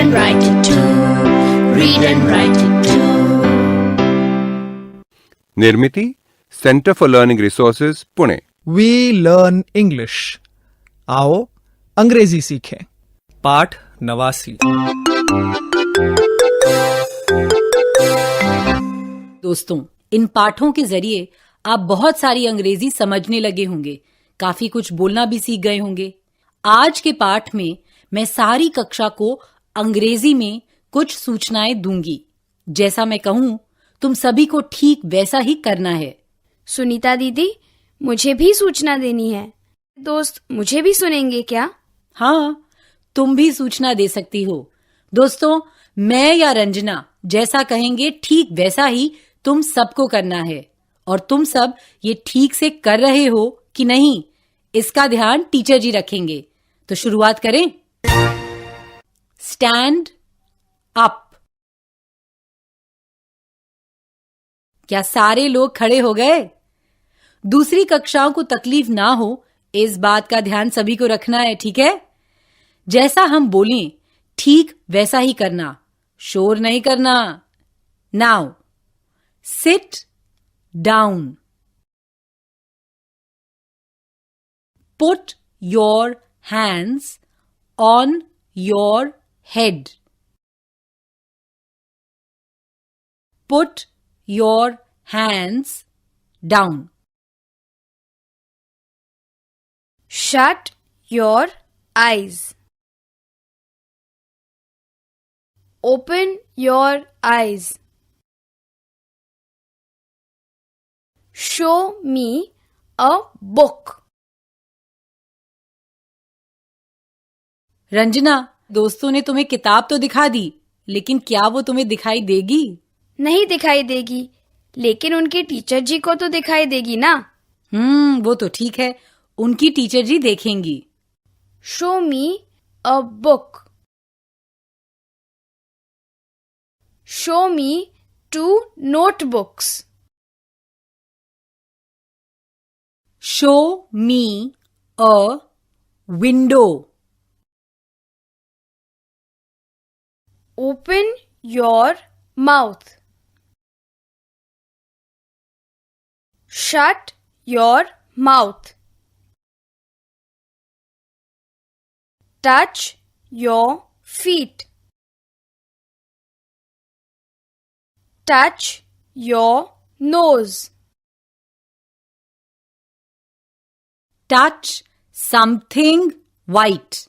and write it too. Read and write it too. Nirmiti centre for learning resources Pune. We learn English. आओ अंग्रेजी सीखें। पाठ 89। दोस्तों, इन पाठों के जरिए आप बहुत सारी अंग्रेजी समझने लगे होंगे, काफी कुछ बोलना भी सीख गए होंगे। आज के पाठ में मैं सारी कक्षा को अंग्रेजी में कुछ सूचनाएं दूंगी। जैसा मैं कहूं तुम सभी को ठीक वैसा ही करना है। सुनीता दीदी, मुझे भी सूचना देनी है। दोस्त मुझे भी सुनेंगे क्या? हाँ, तुम भी सूचना दे सकती हो। दोस्तों, मैं या रंजना जैसा कहेंगे ठीक वैसा ही तुम सबको करना है। और तुम सब ये ठीक से कर रहे हो कि नहीं, इसका ध्यान टीचर जी रखेंगे। तो शुरुआत करें। Stand up. क्या सारे लोग खड़े हो गए? दूसरी कक्षाओं को तकलीफ ना हो, इस बात का ध्यान सभी को रखना है, ठीक है? जैसा हम बोलें ठीक वैसा ही करना, शोर नहीं करना। Now sit down. Put your hands on your head. Put your hands down. Shut your eyes. Open your eyes. Show me a book. Ranjana, दोस्तों ने तुम्हें किताब तो दिखा दी, लेकिन क्या वो तुम्हें दिखाई देगी? नहीं दिखाई देगी, लेकिन उनके टीचर जी को तो दिखाई देगी ना। वो तो ठीक है, उनकी टीचर जी देखेंगी। Show me a book. Show me 2 notebooks. Show me a window. Open your mouth. Shut your mouth. Touch your feet. Touch your nose. Touch something white.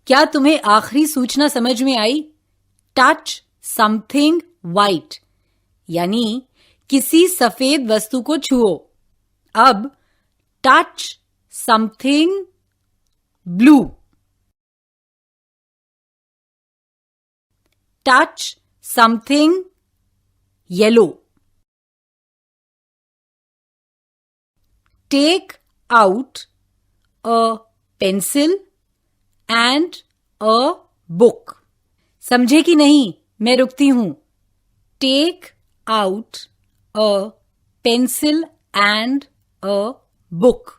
क्या तुम्हें आखिरी सूचना समझ में आई? टच समथिंग व्हाइट यानी किसी सफेद वस्तु को छुओ। अब touch something blue. Touch something yellow. Take out a pencil and a book. समझे कि नहीं? मैं रुकती हूं। Take out a pencil and a book.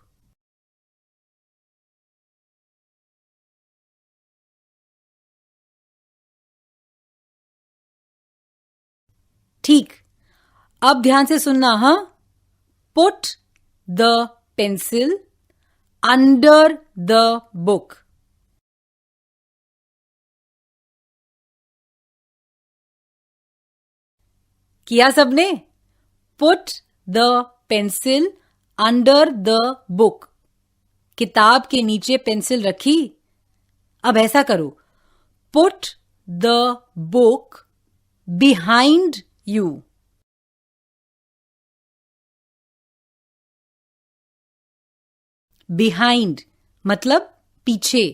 ठीक, अब ध्यान से सुनना। हाँ, put the pencil under the book. किया सबने? Put the pencil under the book. किताब के नीचे पेंसिल रखी। अब ऐसा करो, put the book behind you. Behind मतलब पीछे।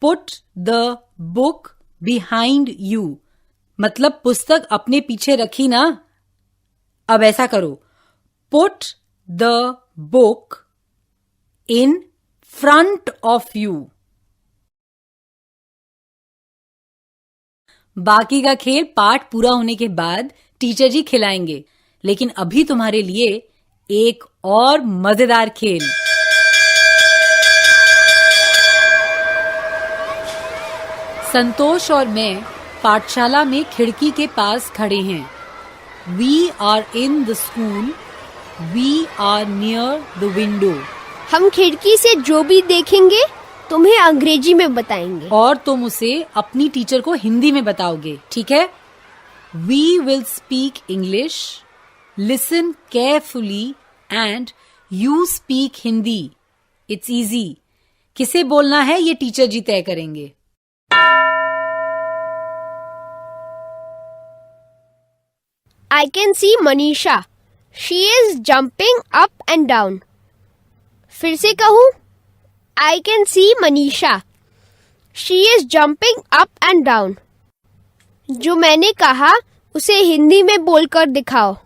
Put the book behind you मतलब पुस्तक अपने पीछे रखी ना। अब ऐसा करो, put the book in front of you. बाकी का खेल पाठ पूरा होने के बाद टीचर जी खिलाएंगे, लेकिन अभी तुम्हारे लिए एक और मजेदार खेल। संतोष और मैं पाठशाला में खिड़की के पास खड़े हैं. We are in the school. We are near the window. हम खिड़की से जो भी देखेंगे तुम्हें अंग्रेजी में बताएंगे. और तुम उसे अपनी टीचर को हिंदी में बताओगे, ठीक है? We will speak English. Listen carefully and you speak Hindi. It's easy. किसे बोलना है ये टीचर जी तय करेंगे. I can see Manisha. She is jumping up and down. फिर से कहूँ. I can see Manisha. She is jumping up and down. जो मैंने कहा उसे हिंदी में बोलकर दिखाओ.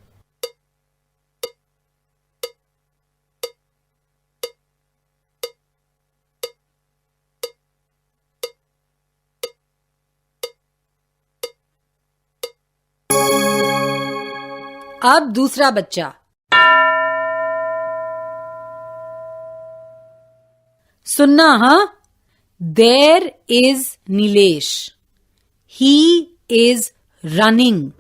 अब दूसरा बच्चा. सुनना हाँ. There is Nilesh. He is running.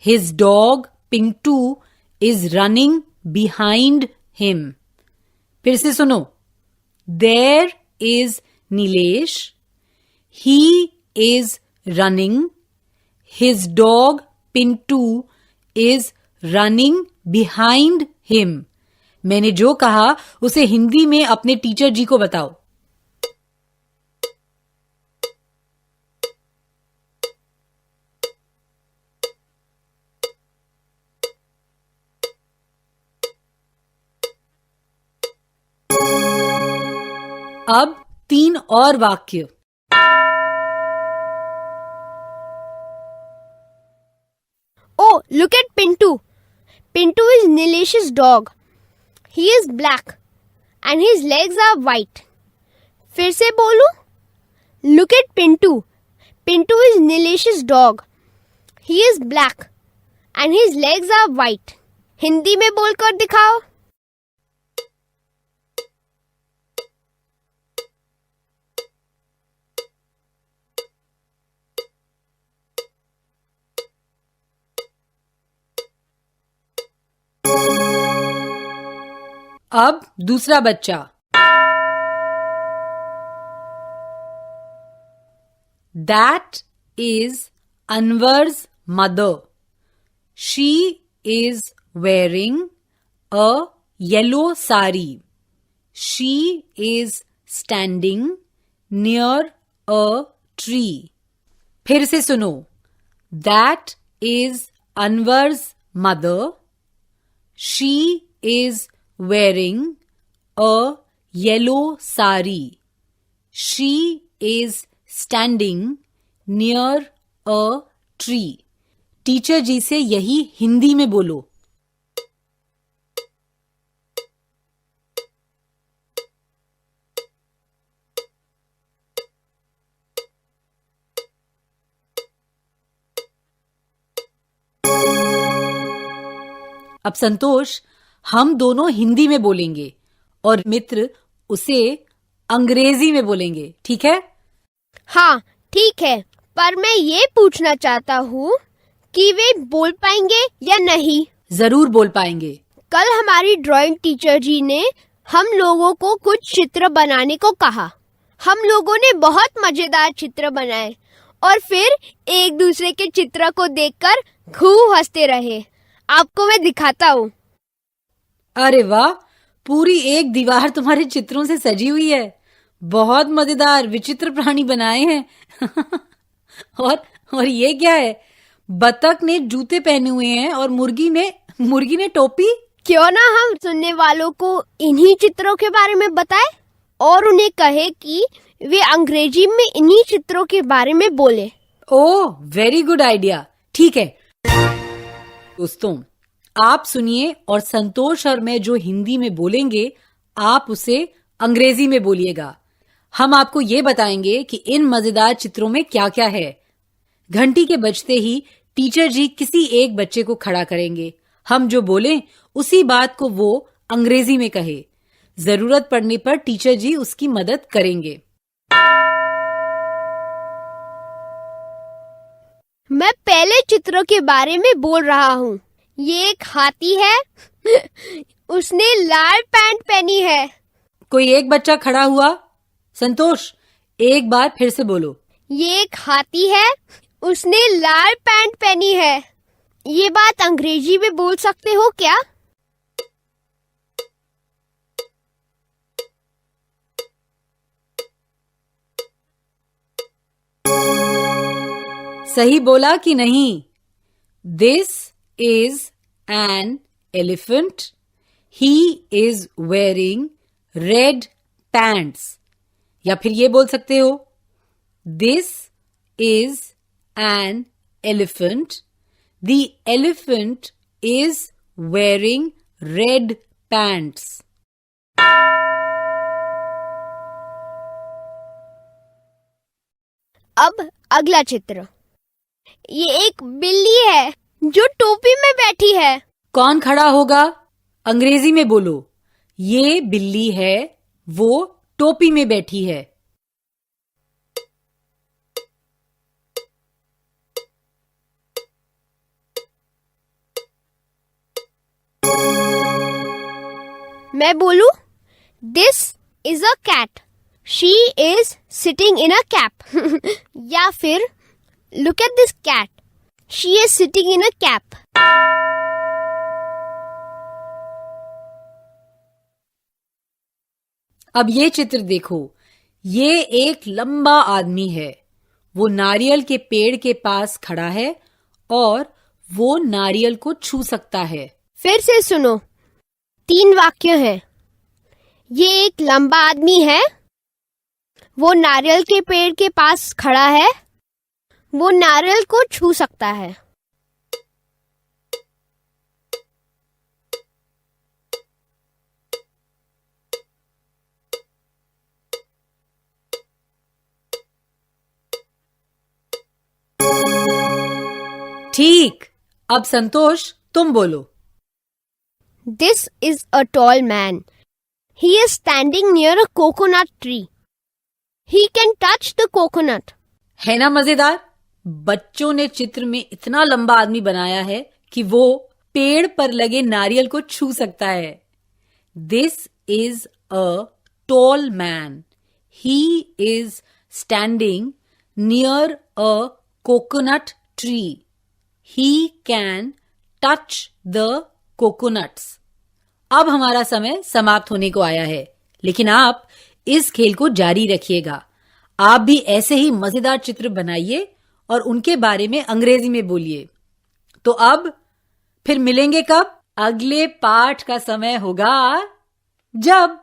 His dog Pintu is running behind him. फिर से सुनो. There is Nilesh. He is running. His dog Pintu is running behind him. मैंने जो कहा उसे हिंदी में अपने टीचर जी को बताओ. अब 3 और वाक्य. Oh, look at Pintu. Pintu is Nilesh's dog. He is black and his legs are white. फिर से बोलूं. Look at Pintu. Pintu is Nilesh's dog. He is black and his legs are white. Hindi में बोलकर दिखाओ. अब दूसरा बच्चा. That is Anwar's mother. She is wearing a yellow sari. She is standing near a tree. फिर से सुनो. That is Anwar's mother. She is wearing a yellow sari. She is standing near a tree. Teacher ji से यही हिंदी में बोलो. अब संतोष, हम दोनों हिंदी में बोलेंगे और मित्र उसे अंग्रेजी में बोलेंगे, ठीक है? हाँ, ठीक है. पर मैं ये पूछना चाहता हूँ कि वे बोल पाएंगे या नहीं? जरूर बोल पाएंगे. कल हमारी ड्राइंग टीचर जी ने हम लोगों को कुछ चित्र बनाने को कहा. हम लोगों ने बहुत मजेदार चित्र बनाए और फिर एक दूसरे के चित्र को देखकर खूब हंसते रहे. आपको मैं दिखाता हूँ. अरे वाह, पूरी एक दीवार तुम्हारे चित्रों से सजी हुई है. बहुत मजेदार विचित्र प्राणी बनाए हैं. और ये क्या है? बतख ने जूते पहने हुए हैं और मुर्गी ने टोपी. क्यों ना हम सुनने वालों को इन्हीं चित्रों के बारे में बताएं और उन्हें कहे कि वे अंग्रेजी में इन्हीं चित्रों के बारे में बोले. ओह, वेरी गुड आइडिया. ठीक है दोस्तों, आप सुनिए और संतोष और मैं जो हिंदी में बोलेंगे आप उसे अंग्रेजी में बोलिएगा. हम आपको ये बताएंगे कि इन मजेदार चित्रों में क्या क्या है. घंटी के बजते ही टीचर जी किसी एक बच्चे को खड़ा करेंगे. हम जो बोलें उसी बात को वो अंग्रेजी में कहे. जरूरत पड़ने पर टीचर जी उसकी मदद करेंगे. मैं पहले चित्र के बारे में बोल रहा हूँ। ये एक हाथी है। उसने लाल पैंट पहनी है। कोई एक बच्चा खड़ा हुआ। संतोष, एक बार फिर से बोलो। ये एक हाथी है। उसने लाल पैंट पहनी है। ये बात अंग्रेजी में बोल सकते हो क्या? सही बोला कि नहीं? This is an elephant. He is wearing red pants. या फिर ये बोल सकते हो, This is an elephant. The elephant is wearing red pants. अब अगला चित्र। ये एक बिल्ली है जो टोपी में बैठी है। कौन खड़ा होगा? अंग्रेजी में बोलो। ये बिल्ली है, वो टोपी में बैठी है। मैं बोलूं, this is a cat, she is sitting in a cap. या फिर look at this cat, she is sitting in a cap. अब ये चित्र देखो। ये एक लंबा आदमी है। वो नारियल के पेड़ के पास खड़ा है और वो नारियल को छू सकता है। फिर से सुनो, 3 वाक्य हैं। ये एक लंबा आदमी है। वो नारियल के पेड़ के पास खड़ा है। वो नारियल को छू सकता है। ठीक। अब संतोष, तुम बोलो। This is a tall man. He is standing near a coconut tree. He can touch the coconut. है ना मजेदार? बच्चों ने चित्र में इतना लंबा आदमी बनाया है कि वो पेड़ पर लगे नारियल को छू सकता है। This is a tall man. He is standing near a coconut tree. He can touch the coconuts. अब हमारा समय समाप्त होने को आया है, लेकिन आप इस खेल को जारी रखिएगा। आप भी ऐसे ही मजेदार चित्र बनाइए और उनके बारे में अंग्रेजी में बोलिए। तो अब फिर मिलेंगे कब? अगले पाठ का समय होगा जब